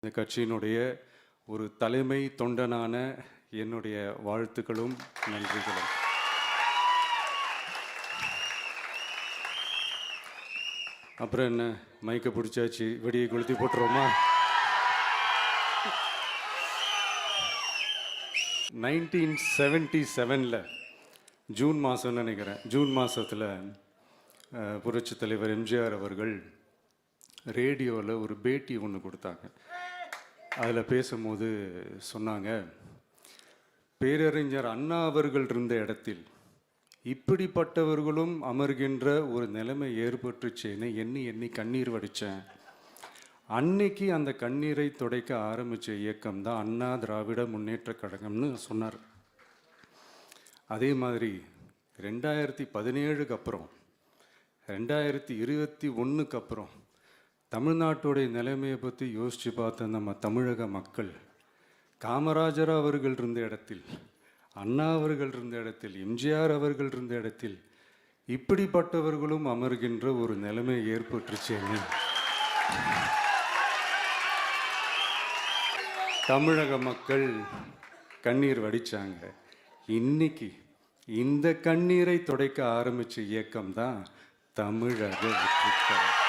இந்த கட்சியினுடைய ஒரு தலைமை தொண்டனான என்னுடைய வாழ்த்துக்களும் நன்றிகளும். அப்புறம் என்ன, மைக்கை பிடிச்சாச்சு, வெடியை கொளுத்தி போட்டுருவோமா? 1977 ஜூன் மாதம்னு நினைக்கிறேன். ஜூன் மாதத்தில் புரட்சி தலைவர் எம்ஜிஆர் அவர்கள் ரேடியோவில் ஒரு பேட்டி ஒன்று கொடுத்தாங்க. அதில் பேசும்போது சொன்னாங்க, பேரறிஞர் அண்ணா அவர்கள் இருந்த இடத்தில் இப்படிப்பட்டவர்களும் அமர்கின்ற ஒரு நிலைமை ஏற்பட்டுச்சேன்னு எண்ணி எண்ணி கண்ணீர் வடித்தேன். அன்னைக்கு அந்த கண்ணீரை துடைக்க ஆரம்பித்த இயக்கம் தான் அண்ணா திராவிட முன்னேற்ற கழகம்னு சொன்னார். அதே மாதிரி 2017க்கு அப்புறம் 2021க்கு அப்புறம் தமிழ்நாட்டுடைய நிலைமையை பற்றி யோசித்து பார்த்த நம்ம தமிழக மக்கள் காமராஜர் அவர்கள் இருந்த இடத்தில், அண்ணா அவர்கள் இருந்த இடத்தில், எம்ஜிஆர் அவர்கள் இருந்த இடத்தில் இப்படிப்பட்டவர்களும் அமர்கின்ற ஒரு நிலைமை ஏற்பட்டுருச்சேன்னு தமிழக மக்கள் கண்ணீர் வடித்தாங்க. இன்னைக்கு இந்த கண்ணீரை துடைக்க ஆரம்பித்த இயக்கம் தான் தமிழக வெற்றிக்கழகம்.